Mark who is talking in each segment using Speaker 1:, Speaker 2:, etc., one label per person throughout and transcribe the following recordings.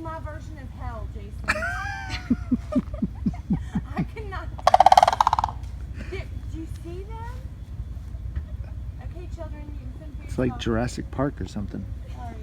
Speaker 1: my version of hell, Jason. I cannot. Do you see them? Okay, children, you can feel
Speaker 2: It's like Jurassic Park or something.
Speaker 1: Sorry.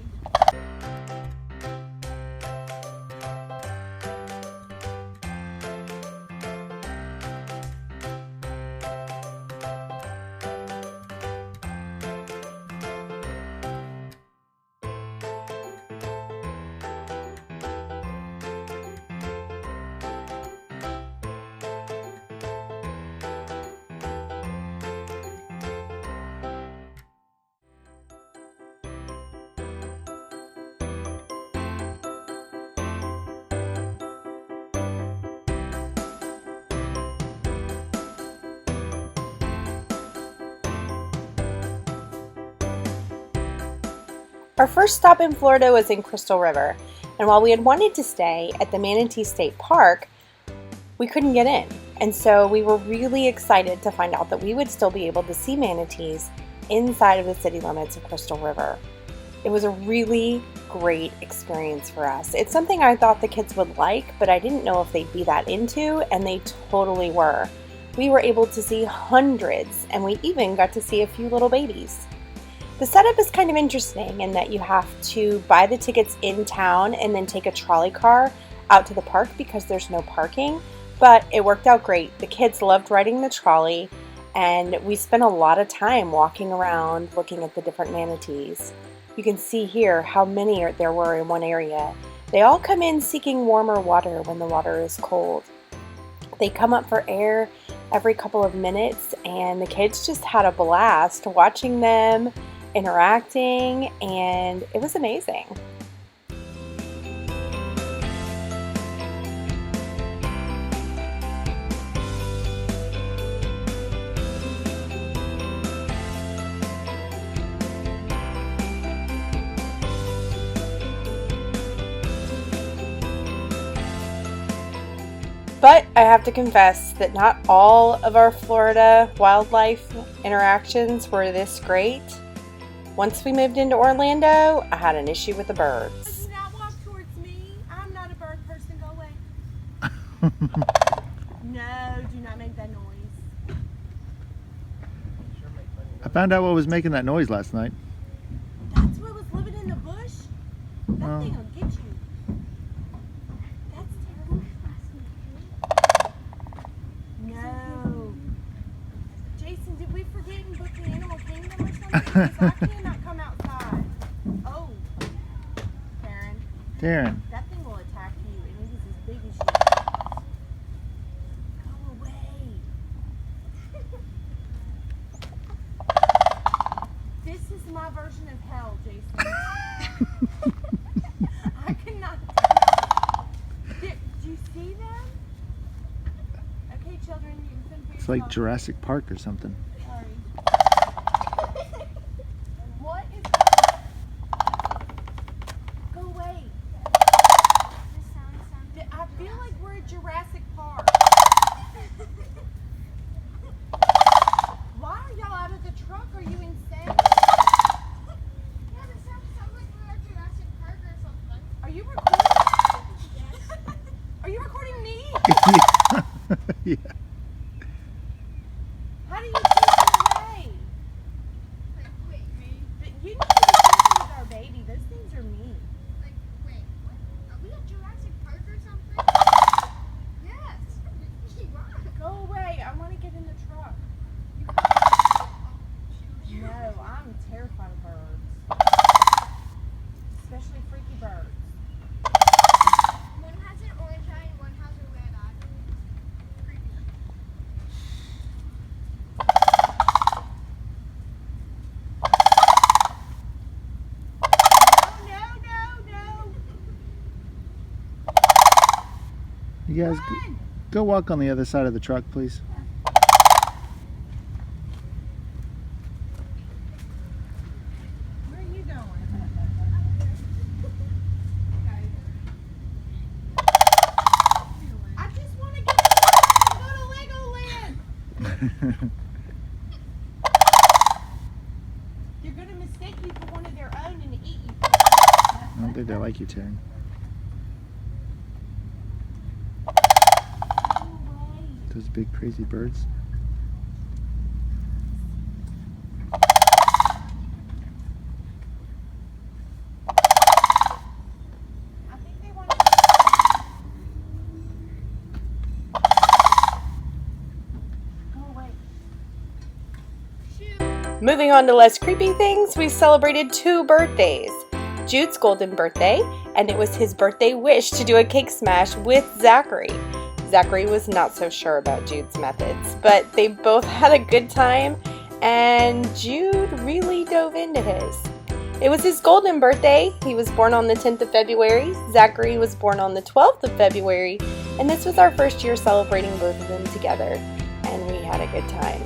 Speaker 3: Our first stop in Florida was in Crystal River, and while we had wanted to stay at the Manatee State Park, we couldn't get in. And so we were really excited to find out that we would still be able to see manatees inside of the city limits of Crystal River. It was a really great experience for us. It's something I thought the kids would like, but I didn't know if they'd be that into, and they totally were. We were able to see hundreds, and we even got to see a few little babies. The setup is kind of interesting in that you have to buy the tickets in town and then take a trolley car out to the park because there's no parking, but it worked out great. The kids loved riding the trolley, and we spent a lot of time walking around looking at the different manatees. You can see here how many there were in one area. They all come in seeking warmer water when the water is cold. They come up for air every couple of minutes, and the kids just had a blast watching them interacting, and it was amazing. But I have to confess that not all of our Florida wildlife interactions were this great. Once we moved into Orlando, I had an issue with the birds.
Speaker 1: Do not walk towards me. I'm not a bird person. Go away. No, do not make that noise.
Speaker 2: I found out what was making that noise last night.
Speaker 1: That's what was living in the bush? That
Speaker 2: Well.
Speaker 1: thing will get you. That's terrible. No. Jason, did we forget and book the Animal Kingdom or something? Because I cannot come outside. Oh. Karen, that thing will attack you, and it is as big as you. Go away. This is my version of hell, Jason. I cannot. Do you see them? Okay, children, you can feel
Speaker 2: It's like Jurassic Park or something.
Speaker 1: Sorry. What is Go away. I feel like we're at Jurassic Park. Why are y'all out of the truck? Are you insane?
Speaker 4: Yeah, this sounds like we're at Jurassic Park or something.
Speaker 1: Are you recording?
Speaker 4: Yes.
Speaker 1: Are you recording me?
Speaker 2: Yeah.
Speaker 1: How do you keep it away?
Speaker 4: Like, wait,
Speaker 1: But you need to be careful with our baby. Those things are mean.
Speaker 4: like, wait, what? Are we at Jurassic Park or something? Yes. You are.
Speaker 1: Go away. I want to get in the truck. No, I'm terrified of birds. Especially freaky birds.
Speaker 4: One has an orange eye and one has a red eye. Creepy.
Speaker 1: No.
Speaker 2: You guys
Speaker 1: Run!
Speaker 2: go walk on the other side of the truck, please.
Speaker 1: Where are you going? I just want to get and go to Legoland. They're going to mistake you for one of their own and eat you.
Speaker 2: I don't think they like you, Taryn. Those big crazy birds.
Speaker 1: I think they want to go away.
Speaker 3: Moving on to less creepy things, we celebrated 2 birthdays. Jude's golden birthday, and it was his birthday wish to do a cake smash with Zachary. Zachary was not so sure about Jude's methods, but they both had a good time, and Jude really dove into his. It was his golden birthday. He was born on the 10th of February. Zachary was born on the 12th of February, and this was our first year celebrating both of them together, and we had a good time.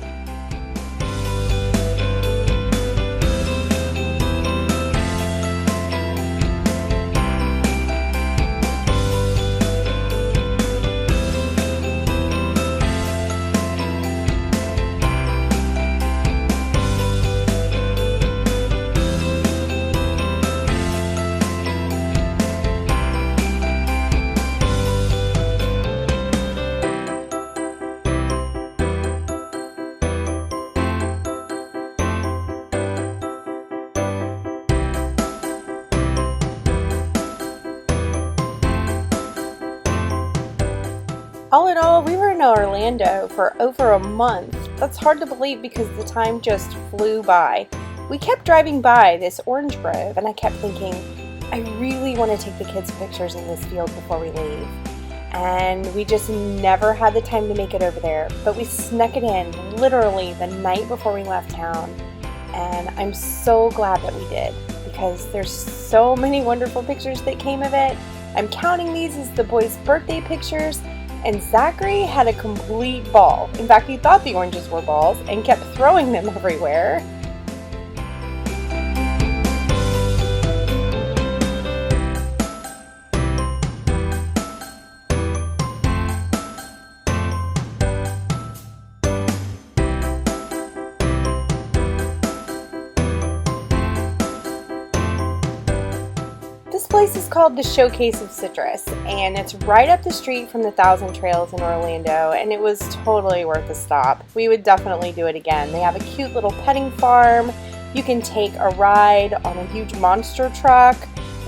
Speaker 3: All in all, we were in Orlando for over a month. That's hard to believe because the time just flew by. We kept driving by this orange grove and I kept thinking, I really want to take the kids pictures in this field before we leave. And we just never had the time to make it over there, but we snuck it in literally the night before we left town. And I'm so glad that we did because there's so many wonderful pictures that came of it. I'm counting these as the boys' birthday pictures. And Zachary had a complete ball. In fact, he thought the oranges were balls and kept throwing them everywhere. This place is called the Showcase of Citrus, and it's right up the street from the Thousand Trails in Orlando, and it was totally worth a stop. We would definitely do it again. They have a cute little petting farm. You can take a ride on a huge monster truck.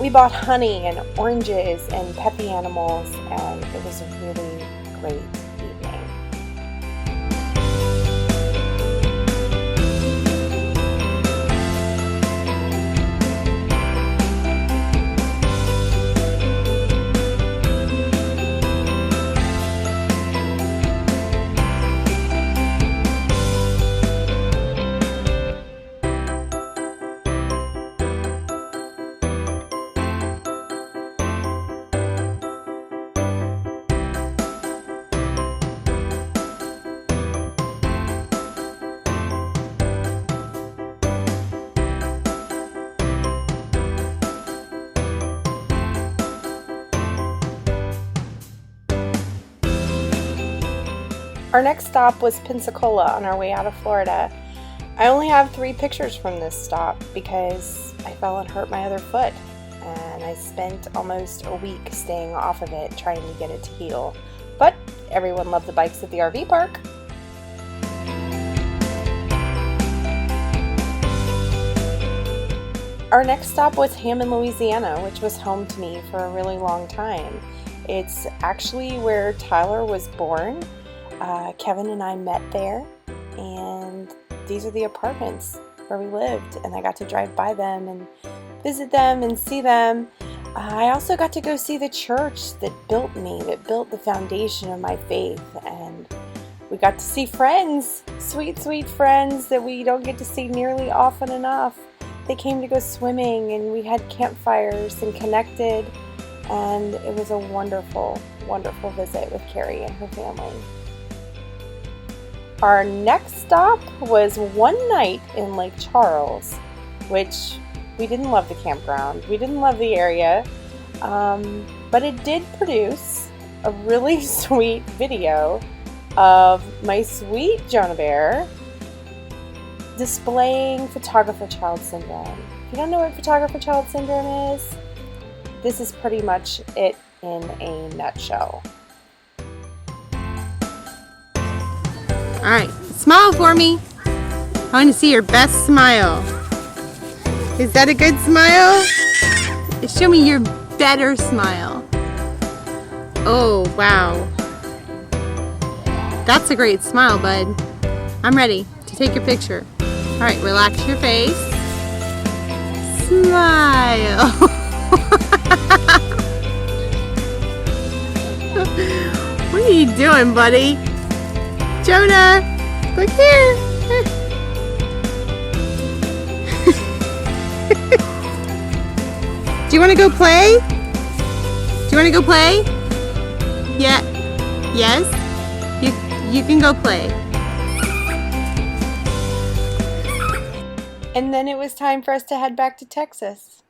Speaker 3: We bought honey and oranges and peppy animals, and it was a really great evening. Our next stop was Pensacola on our way out of Florida. I only have 3 pictures from this stop because I fell and hurt my other foot, and I spent almost a week staying off of it trying to get it to heal. But everyone loved the bikes at the RV park. Our next stop was Hammond, Louisiana, which was home to me for a really long time. It's actually where Tyler was born. Kevin and I met there, and these are the apartments where we lived, and I got to drive by them and visit them and see them. I also got to go see the church that built me, that built the foundation of my faith, and we got to see friends, sweet, sweet friends that we don't get to see nearly often enough. They came to go swimming, and we had campfires and connected, and it was a wonderful, wonderful visit with Carrie and her family. Our next stop was one night in Lake Charles, which we didn't love the campground. We didn't love the area, but it did produce a really sweet video of my sweet Jonah bear displaying Photographer Child Syndrome. If you don't know what Photographer Child Syndrome is, this is pretty much it in a nutshell. Alright, smile for me. I want to see your best smile. Is that a good smile? Show me your better smile. Oh, wow. That's a great smile, bud. I'm ready to take your picture. Alright, relax your face. Smile. What are you doing, buddy? Jonah, look here. Do you want to go play? Do you want to go play? Yeah. Yes? You can go play. And then it was time for us to head back to Texas.